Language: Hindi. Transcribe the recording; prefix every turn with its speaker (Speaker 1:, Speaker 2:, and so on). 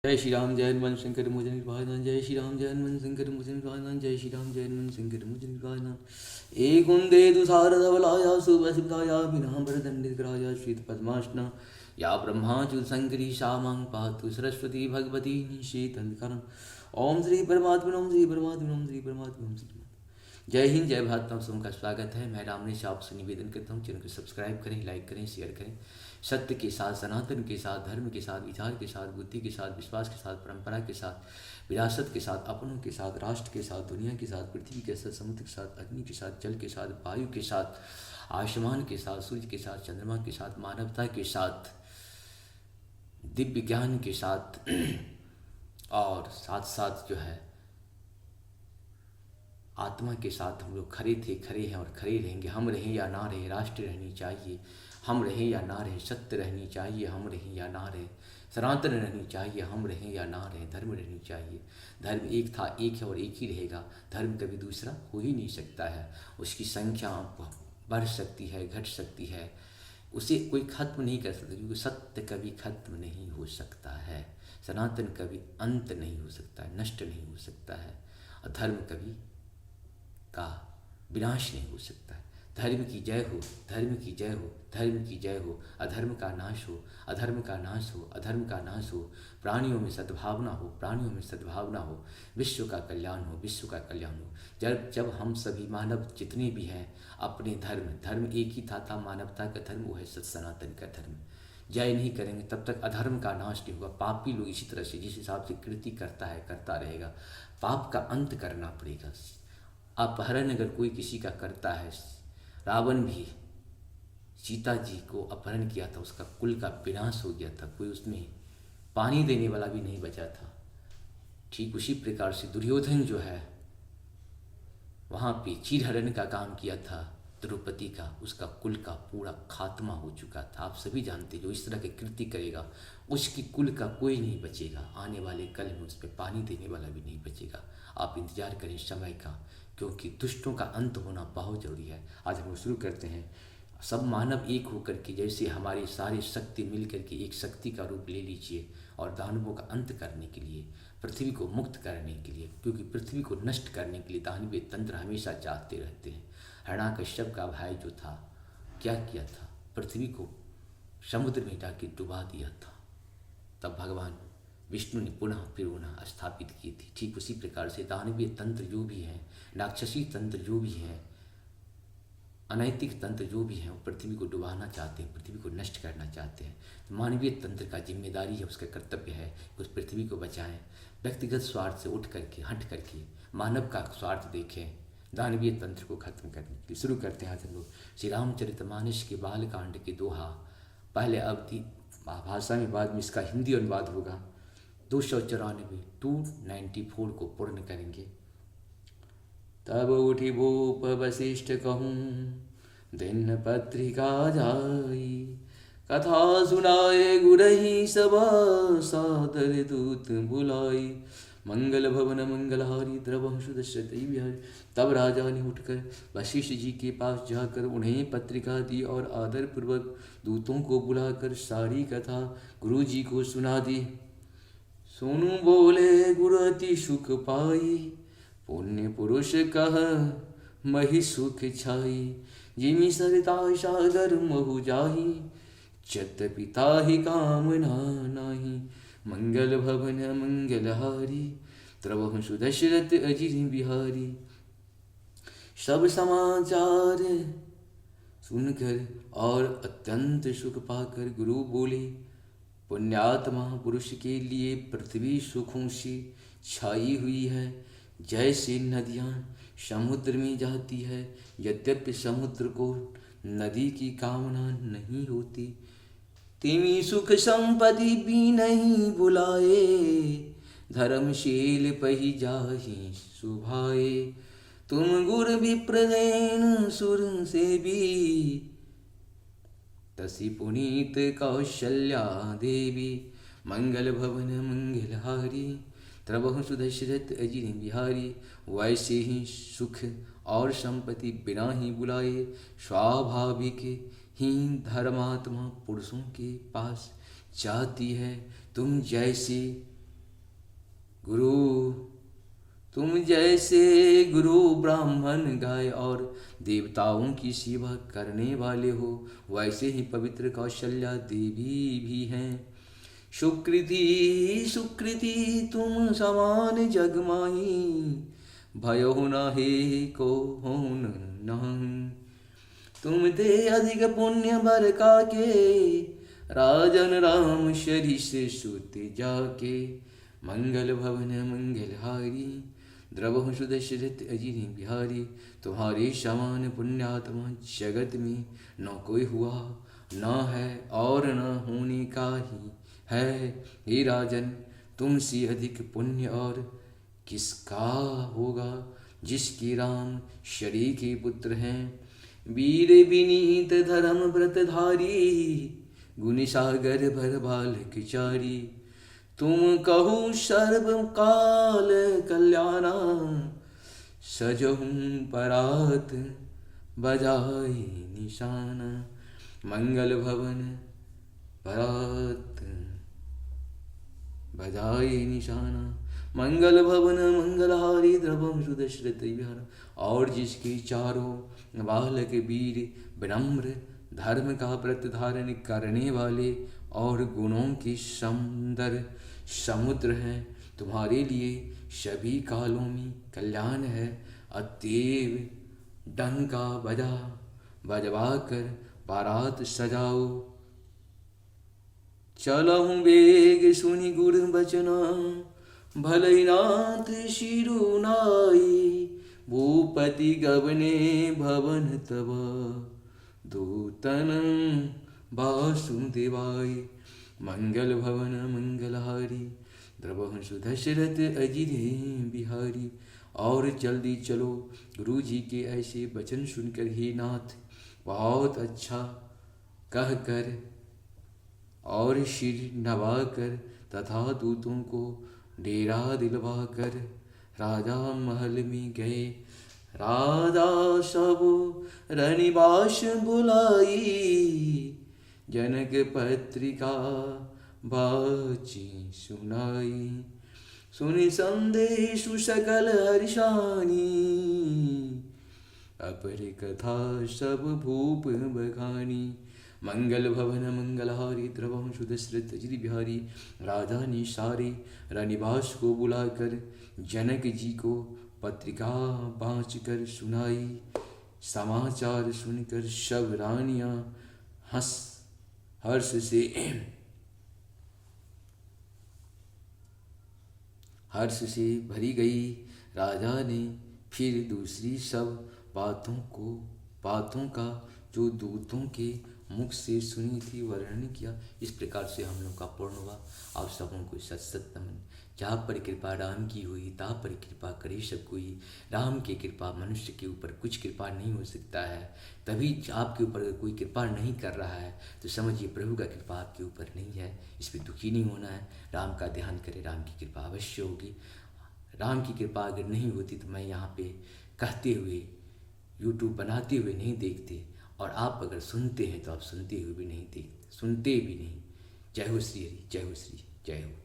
Speaker 1: जय श्री राम जय हनुमान शंकर मुझे निर्वाणा जय श्री राम जय हनुमान शंकर मुझे निर्वाणा जय श्री राम जय हनुमान शंकर मुझे निर्वाणा एक उन्दे दुसार धवलाया सुभसिताया विना वरदंडितराया श्वेत पद्मासना या ब्रह्माच्युत शंकरी शामां पातु सरस्वती भगवती निषेधनकरम् ओम श्री परमात्मा ओम श्री परमात्मा ओम श्री परमात्मा ओम श्री परमात्मा। जय हिंद जय भारत, आप सबका स्वागत है। मैं रामनेश आपसे निवेदन करता हूँ चैनल को सब्सक्राइब करें, लाइक करें, शेयर करें। सत्य के साथ, सनातन के साथ, धर्म के साथ, विचार के साथ, बुद्धि के साथ, विश्वास के साथ, परंपरा के साथ, विरासत के साथ, अपनों के साथ, राष्ट्र के साथ, दुनिया के साथ, पृथ्वी के साथ, समुद्र के साथ, अग्नि के साथ, जल के साथ, वायु के साथ, आसमान के साथ, सूर्य के साथ, चंद्रमा के साथ, मानवता के साथ, दिव्य ज्ञान के साथ और साथ साथ जो है आत्मा के साथ हम लोग खड़े थे, खड़े हैं और खड़े रहेंगे। हम रहें या ना रहें, राष्ट्र रहनी चाहिए। हम रहें या ना रहें, सत्य रहनी चाहिए। हम रहें या ना रहें, सनातन रहनी चाहिए। हम रहें या ना रहें, धर्म रहनी चाहिए। धर्म एक था, एक है और एक ही रहेगा। धर्म कभी दूसरा हो ही नहीं सकता है। उसकी संख्या बढ़ सकती है, घट सकती है, उसे कोई खत्म नहीं कर सकता, क्योंकि सत्य कभी खत्म नहीं हो सकता है। सनातन कभी अंत नहीं हो सकता है, नष्ट नहीं हो सकता है। और धर्म कभी का विनाश नहीं हो सकता है। धर्म की जय हो, धर्म की जय हो, धर्म की जय हो। अधर्म का नाश हो, अधर्म का नाश हो, अधर्म का नाश हो। प्राणियों में सद्भावना हो, प्राणियों में सद्भावना हो। विश्व का कल्याण हो, विश्व का कल्याण हो। जब हम सभी मानव जितने भी हैं अपने धर्म एक ही था मानवता का धर्म, वो है सनातन का धर्म। जय नहीं करेंगे तब तक अधर्म का नाश नहीं होगा। पापी लोग इसी तरह से जिस हिसाब से कृति करता है करता रहेगा। पाप का अंत करना पड़ेगा। अपहरण अगर कोई किसी का करता है, रावण भी सीता जी को अपहरण किया था, उसका कुल का विनाश हो गया था, कोई उसमें पानी देने वाला भी नहीं बचा था। ठीक उसी प्रकार से दुर्योधन जो है वहाँ पे चीरहरण का काम किया था द्रौपदी का, उसका कुल का पूरा खात्मा हो चुका था। आप सभी जानते, जो इस तरह के कृत्य करेगा उसकी कुल का कोई नहीं बचेगा। आने वाले कल में उस पर पानी देने वाला भी नहीं बचेगा। आप इंतजार करें समय का, क्योंकि दुष्टों का अंत होना बहुत जरूरी है। आज हम शुरू करते हैं। सब मानव एक होकर के, जैसे हमारी सारी शक्ति मिल करके एक शक्ति का रूप ले लीजिए और दानवों का अंत करने के लिए, पृथ्वी को मुक्त करने के लिए, क्योंकि पृथ्वी को नष्ट करने के लिए दानवीय तंत्र हमेशा चाहते रहते हैं। हिरण्यकश्यप का भाई जो था, क्या किया था, पृथ्वी को समुद्र में जाके डुबा दिया था। तब भगवान विष्णु ने पुनः स्थापित की थी। ठीक उसी प्रकार से दानवीय तंत्र जो भी हैं, राक्षसी तंत्र जो भी हैं, अनैतिक तंत्र जो भी हैं, वो पृथ्वी को डुबाना चाहते हैं, पृथ्वी को नष्ट करना चाहते हैं। तो मानवीय तंत्र का जिम्मेदारी है, उसका कर्तव्य है कि उस पृथ्वी को बचाएं। व्यक्तिगत स्वार्थ से उठ करके, हट करके मानव का स्वार्थ देखें, दानवीय तंत्र को खत्म करने के लिए। शुरू करते हैं आज हम लोग श्री रामचरितमानस के बालकांड के दोहा। पहले अवधि भाषा में, बाद में इसका हिंदी अनुवाद होगा। 294 को पूर्ण करेंगे। तब उठी भूप वशिष्ठ कहूँ, दिन पत्रिका जाई, कथा सुनाए गुरही सभा, सादर दूत बुलाई, मंगल भवन मंगलहारी, द्रवहु दशरथी बिहारी। तब राजा ने उठकर वशिष्ठ जी के पास जाकर उन्हें पत्रिका दी और आदर पूर्वक दूतों को बुलाकर सारी कथा गुरु जी को सुना दी। सोनू बोले गुरु अति सुख पाई, पुण्य पुरुष कह मही सुख छाई, जिमि सरता सागर महु जाही, चत पिता ही कामना नाही, मंगल भवन मंगलहारी, त्रवहु सुदशरथ अजिर बिहारी। सब समाचार सुनकर और अत्यंत सुख पाकर गुरु बोले, पुण्यात्मा पुरुष के लिए पृथ्वी सुखों से छाई हुई है, जैसे नदियाँ समुद्र में जाती है। यद्यपि समुद्र को नदी की कामना नहीं होती, तिमी सुख संपत्ति भी नहीं बुलाए, धर्मशील पही जाहि सुभाए। तुम गुर विप्रदैन सुर से भी, तसी पुनीत कौशल्या देवी, मंगल भवन मंगलहारी, त्रवहु सुदशरथ अजिर बिहारी। वैसे ही सुख और संपत्ति बिना ही बुलाए स्वाभाविक ही धर्मात्मा पुरुषों के पास जाती है। तुम जैसे गुरु तुम जैसे गुरु ब्राह्मण गाय और देवताओं की सेवा करने वाले हो, वैसे ही पवित्र कौशल्या देवी भी हैं। सुकृति सुकृति तुम समान जग माही, भयो न हे को होन नहीं। तुम ते अधिक पुण्य बर का के, राजन राम शरीष सुते जाके। मंगल भवन मंगलहारी, द्रवहु सुदशरथ अजिर बिहारी। तुम्हारे समान पुण्यात्मा जगत में न कोई हुआ, न है और न होने का ही है। हे राजन, तुमसे अधिक पुण्य और किसका होगा, जिसके राम शरी के पुत्र हैं। वीर विनीत धर्म व्रतधारी, गुण सागर भर बालक चारी। तुम कहो सर्व काल कल्याणा, सजहूं परात बजाए निशाना। मंगल भवन परात बजाए निशाना। मंगल भवन मंगलहारी, द्रवम सुदशरथ विहार। और जिसके चारों बालक वीर विनम्र, धर्म का व्रत धारण करने वाले और गुणों के सुंदर समुद्र हैं, तुम्हारे लिए सभी कालों में कल्याण है। अतएव डंका बजवा कर बारात सजाओ। चलहूँ बेग सुनि गुर बचना, भलई नाथ शिरुनाई। भूपति गबने भवन तब, दूतन वासुदेवाय। मंगल भवन मंगलहारी, द्रवहु सुदशरथ अजिरे बिहारी। और जल्दी चलो, गुरु जी के ऐसे वचन सुनकर ही नाथ बहुत अच्छा कहकर और सिर नवाकर तथा दूतों को डेरा दिलवा कर राजा महल में गए। राजा सब रनिवास बुलाई, जनक पत्रिका बाची सुनाई। सुनि संदेश सकल हर्षानी, अपर कथा सब भूप बखानी। मंगल भवन मंगलहारी, द्रवहु सुदशरथ अजिर बिहारी। राजा ने सारे रनिवास को बुलाकर जनक जी को पत्रिका बाँच कर सुनाई। समाचार सुनकर सब रानियां हर्ष से भरी गई। राजा ने फिर दूसरी सब बातों का जो दूतों के मुख से सुनी थी वर्णन किया। इस प्रकार से हम लोग का पूर्ण हुआ। आप सबों को सत सत नमन। जहाँ पर कृपा राम की हुई, तहाँ पर कृपा करे सब कोई। राम की कृपा मनुष्य के ऊपर कुछ कृपा नहीं हो सकता है। तभी आपके ऊपर अगर कोई कृपा नहीं कर रहा है तो समझिए प्रभु का कृपा आपके ऊपर नहीं है। इस पर दुखी नहीं होना है। राम का ध्यान करें, राम की कृपा अवश्य होगी। राम की कृपा अगर नहीं होती तो मैं यहाँ पे कहते हुए, यूट्यूब बनाते हुए नहीं देखते, और आप अगर सुनते हैं तो आप सुनते हुए भी नहीं देखते, सुनते भी नहीं। जय हो श्री हरि, जय हो श्री, जय हो।